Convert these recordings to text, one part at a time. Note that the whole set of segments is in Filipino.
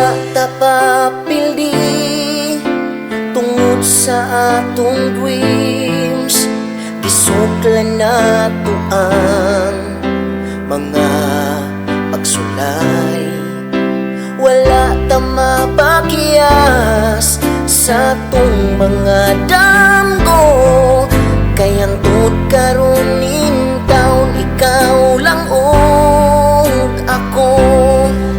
Wala tapapildi tungod sa atong dreams. Gisuklan nato ang mga pagsulay. Wala ta mapakiyas sa atong mga damgo. Kayang tod karon in taon, ikaw lang og ako.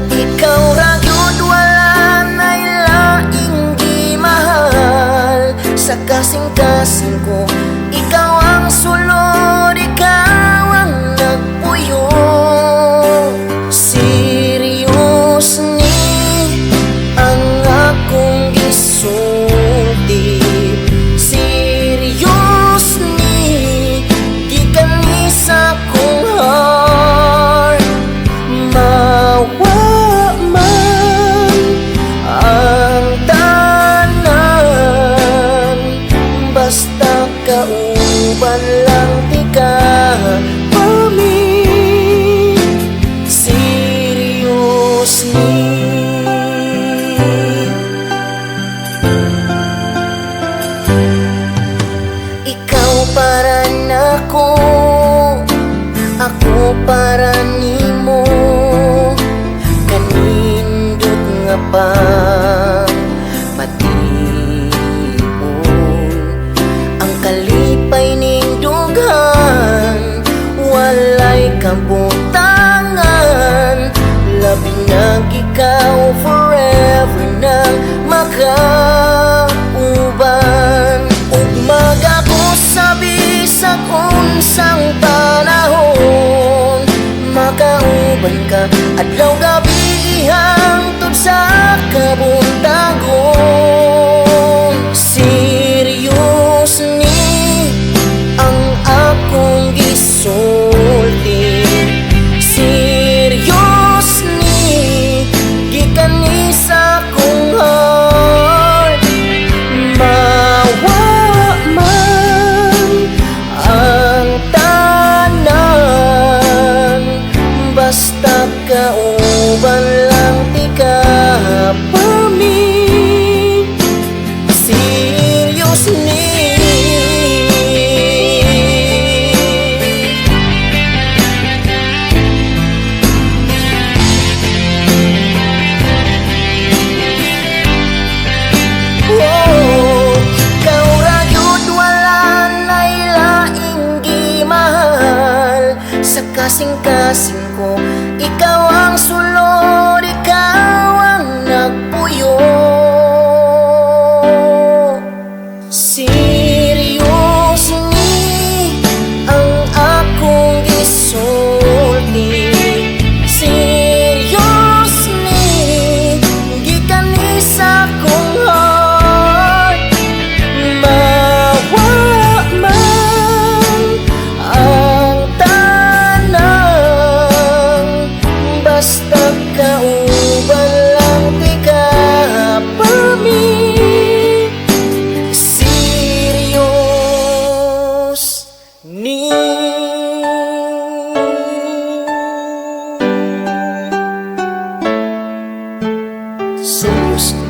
Ikaw ra gyud wala nay laing gimahal. Sa kasing-kasing ko, ikaw ang sulod, ikaw ang nagpuyo. Serious ni ang akong gisulti. Serious ni gikan ni sa akong heart. Mawa man ang tanan, basta kauban lang di ka pami. Serious ni ikaw para nako, ako para nimo. Kanindot nga pa matiun ang kalipay ning dughan. Walay kabutangan, labing nang ikaw forever nang makauban. Ugmaga ko sa bisag unsang panahon, makauban ka adlaw gabi hangtod sa kabuntagon. Serious ni ang akong gisulti. Serious ni gikan ni sa akong heart. Mawa man ang tanan, basta kauban lang di ka pami. Serious ni sa kasing-kasing ko, ikaw ang sulod, ikaw ang nagpuyo. Serious ni ang akong gisulti. Serious ni gikan ni sa akong heart. Mawa man ang basta kauban lang di ka pami. Serious ni serious ni